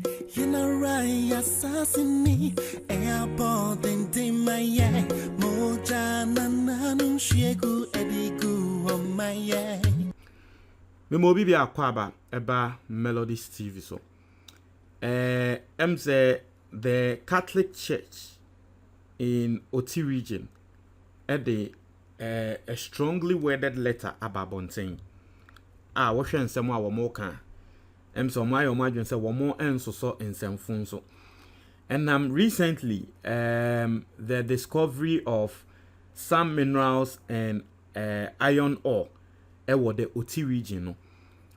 You know right, assassin me. Airport and my moja nananu shegu edigu on my Me mobi bi akwaba eba Melodies TV so. Say the Catholic Church in Oti region a strongly worded letter about Bontain. What should some our more can. So my imagine say one more and so in some phone so. And recently the discovery of some minerals and iron ore ewo the Oti region no.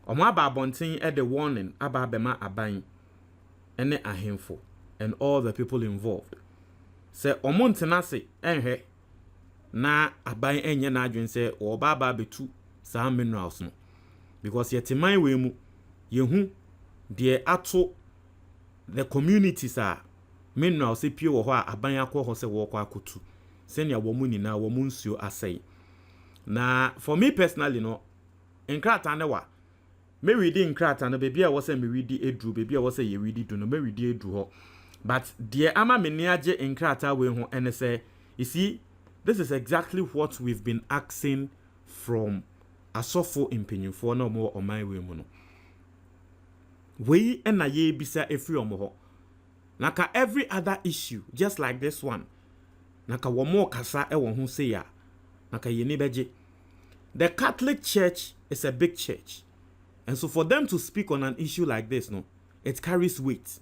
Omo aba Bontain at the warning about bema aban ene ahemfo and all the people involved. Say omo ntenase enhwe na aban enye na adwen say o baba betu some minerals no. Because yetiman we mu yehu de ato the communities are minerals se pie wo ho a aban akọ ho se wo kwa akotu senia wo mu nyina wo mu nsuo asai na for me personally no enkrata ne wa me read enkrata no baby a wo se me read edru baby a wo se ye read do no me read edru ho but de ama me ne age enkrata we ho ene say you see this is exactly what we've been asking from asofo impenyufo na mo oman we mu no we ena ye bisa efri omo ho naka every other issue just like this one naka wo mo kasa e wo ho say ya naka ye ni beje. The Catholic Church is a big church, and so for them to speak on an issue like this, no, it carries weight,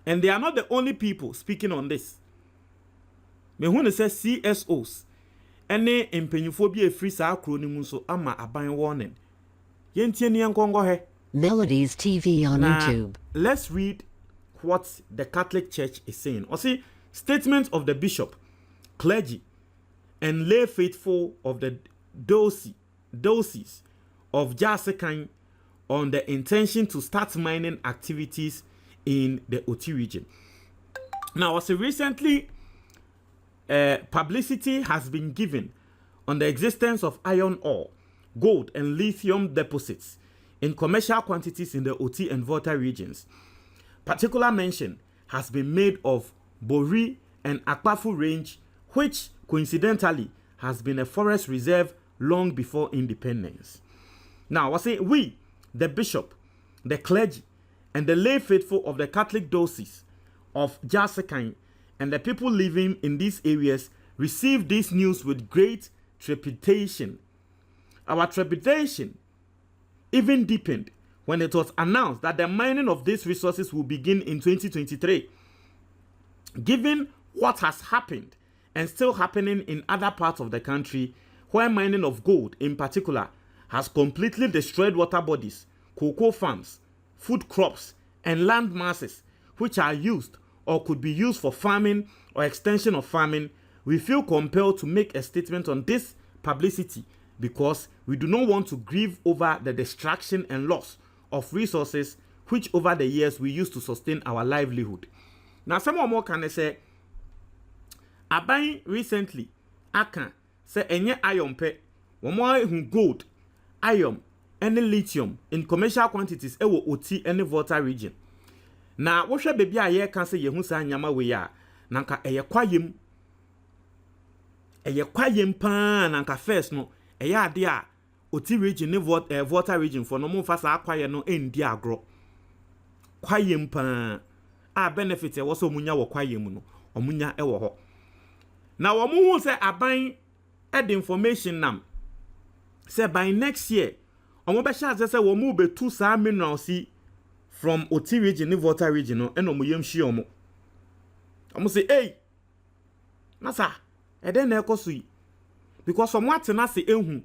and they are not the only people speaking on this. Me when it says CSOs ene empenyufo bi efri sa acronym so ama aban warning yentie ne enkongo he Melodies TV on YouTube. Let's read what the Catholic Church is saying. Or see, statements of the bishop, clergy, and lay faithful of the diocese of Jasekan on the intention to start mining activities in the Oti region. Now, as recently publicity has been given on the existence of iron ore, gold, and lithium deposits in commercial quantities in the Oti and Volta regions. Particular mention has been made of Bori and Akpafu range, which coincidentally has been a forest reserve long before independence. Now, I say we, the bishop, the clergy, and the lay faithful of the Catholic diocese of Jasekan and the people living in these areas received this news with great trepidation. Our trepidation even deepened when it was announced that the mining of these resources will begin in 2023. Given what has happened and still happening in other parts of the country, where mining of gold in particular has completely destroyed water bodies, cocoa farms, food crops, and land masses which are used or could be used for farming or extension of farming, we feel compelled to make a statement on this publicity because we do not want to grieve over the destruction and loss of resources which over the years we used to sustain our livelihood. Now, some more can say, Abai recently, Aka say enye iron pe, wamo gold, iron, and lithium in commercial quantities ewo Oti and Volta region. Na wo hwe bebi a ye kan se ye hu sa nyama we ya nanka eye kwayem pa nanka first no eye ade a Oti region ne Volta region for no mo fa sa kwaye no endi agro kwayem pa a benefit e wo so munya wo kwayem no omunya e wo ho na wo mu hu se aban the information nam say by next year omo be sha say wo mu be tu sa minerals from Oti region ne Volta region no eno mo yem hye omo say hey nasa e den na ekoso yi because omo atena se ehu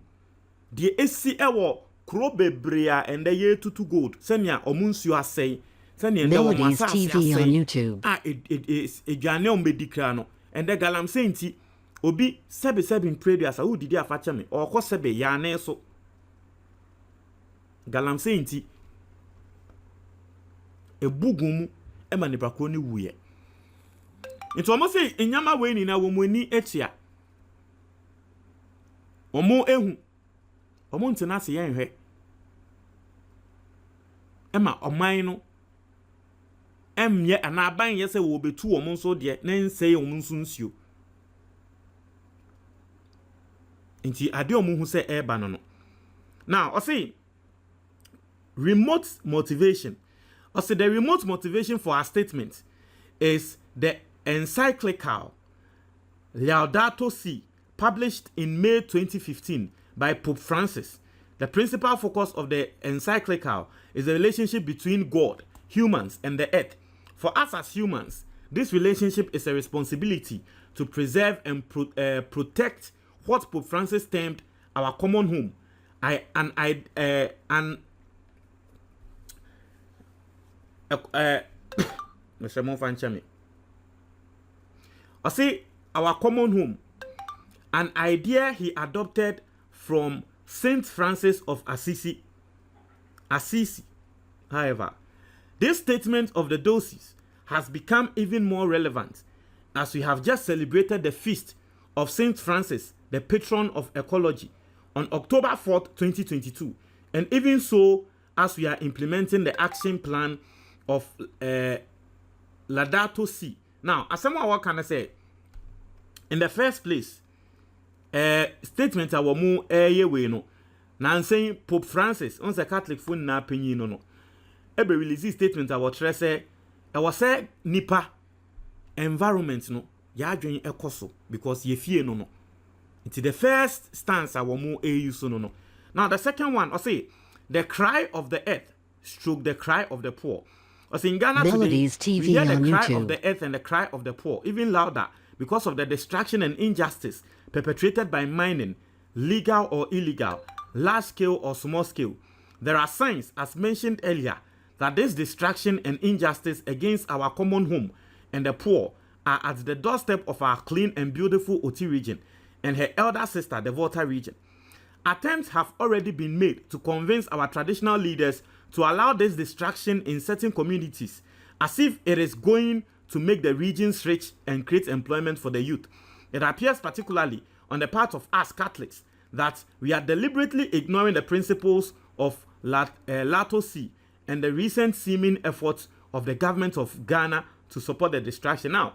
de esi ewo kro bebre a ende ye tutu gold senia omo nsuo asai senia ende wo Melodies TV on YouTube. Edwane omo bedikra no ende galam senti obi sebe trade asa wo didi afache me okọ sebe ya na eso galam senti ebugum ema ne brakro ni wuye nti omo say enyama we ni na wo mu ani etia omo ehu omo ntena se yenhwe ema oman no emye anaban ye se wo betu wo nso de na nseye wo nso nsio nti ade o mu hu se eba no. Now I see remote motivation. I say the remote motivation for our statement is the encyclical Laudato Si, published in May 2015 by Pope Francis. The principal focus of the encyclical is the relationship between God, humans, and the earth. For us as humans, this relationship is a responsibility to preserve and protect what Pope Francis termed our common home. I say our common home, an idea he adopted from Saint Francis of Assisi. However, this statement of the doses has become even more relevant as we have just celebrated the feast of Saint Francis, the patron of ecology, on October 4th, 2022, and even so as we are implementing the action plan of Laudato Si. Now, as someone what can I say? In the first place, statement our mu we no. Now saying Pope Francis on the Catholic phone na penyi no. Ebe release statement our say I was say nipa environment no ya adwen ekoso because ye fie no. It's the first stance our mu use no. Now the second one I say the cry of the earth stroke the cry of the poor. As in Ghana Melodies today, TV we hear the on cry YouTube. of the earth and the cry of the poor even louder because of the destruction and injustice perpetrated by mining, legal or illegal, large scale or small scale. There are signs, as mentioned earlier, that this destruction and injustice against our common home and the poor are at the doorstep of our clean and beautiful Oti region and her elder sister, the Volta region. Attempts have already been made to convince our traditional leaders to allow this destruction in certain communities as if it is going to make the regions rich and create employment for the youth. It appears particularly on the part of us Catholics that we are deliberately ignoring the principles of Laudato Si and the recent seeming efforts of the government of Ghana to support the destruction. Now,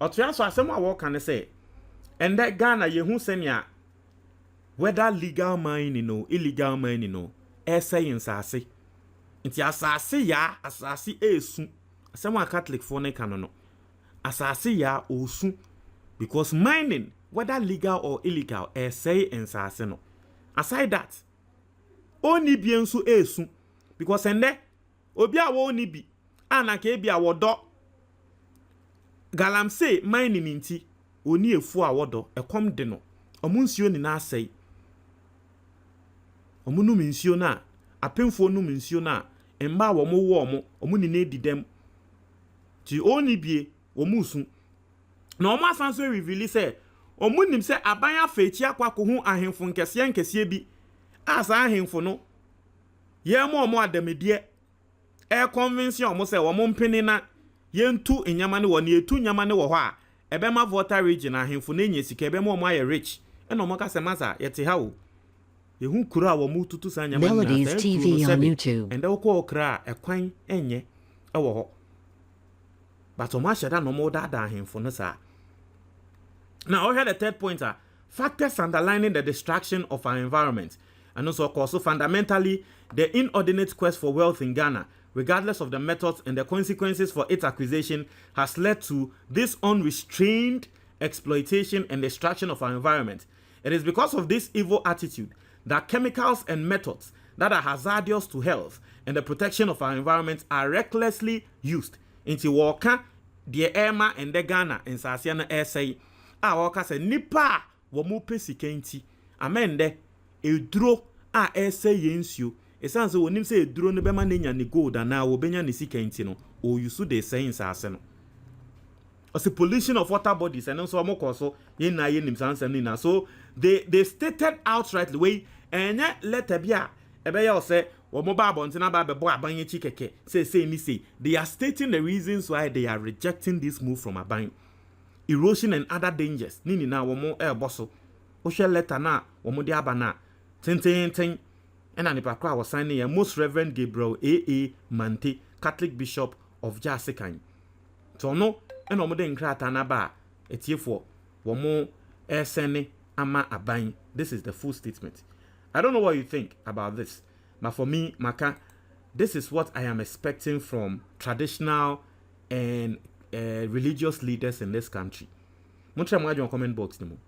Otuaso asema what can I say? And that Ghana yehu senya whether legal mining or illegal mining essay nsase. Nti asase ya asase esu. Asema Catholic for ne kanono. Asase ya osu because mining whether legal or illegal essay nsase no. Aside that, oni bi enso esu because ende obi a wo oni bi anaka ebi a wodo galamsey mining nti oni efu a wodo ekom de no omunsuo ni na asai omunum nsuo na apemfo num nsuo na emba wo mo wo omuni na edidem ti oni bie omusu na omo asanso reveal say omunim say aban afechi akwako hu ahemfo nkese bi asa ahemfo no ye mo adamedie e convince omo say wo mo mpene na ye ntu enyama ne wo na etu nyama ne wo ho a ebema Volta region ahemfo na enye sika ebema omo aye rich e no mo ka se masa yete ha o ye hu kura a wo mo tutu sa nyama na Melodies TV on YouTube. and wo ko okra ekwan enye e wo ho but omo ashada no mo da ahemfo no sa. Now, we had the third point are factors underlining the destruction of our environment, and also fundamentally the inordinate quest for wealth in Ghana, regardless of the methods and the consequences for its acquisition, has led to this unrestrained exploitation and destruction of our environment. It is because of this evil attitude that chemicals and methods that are hazardous to health and the protection of our environment are recklessly used into Waka, the Emma and the Ghana and Sasiana essay. Waka se nipa wo mu pesika nti amende eduro a ese yensuo esanse wonim se eduro no bema na nya ne gold na wo benya ne sika nti no o yusu de science ase no ose pollution of water bodies and so omokoso ye na ye nim sanse ni na so they stated outrightly way enye letter bia ebe ya ose wo mo ba abonte na ba bebo abanye chi keke say ni say they are stating the reasons why they are rejecting this move from Aban. Erosion and other dangers nini na womo boso wo hwe letter na womo de aba na ten ena nipa kwa wo sign ya Most Reverend Gabriel A.A. Mante, Catholic Bishop of Jasikan. So no, and no more than Kratanaba, a tear for one more sene ama abain. This is the full statement. I don't know what you think about this, but for me, Maka, this is what I am expecting from traditional and religious leaders in this country. Much more comment box, no more.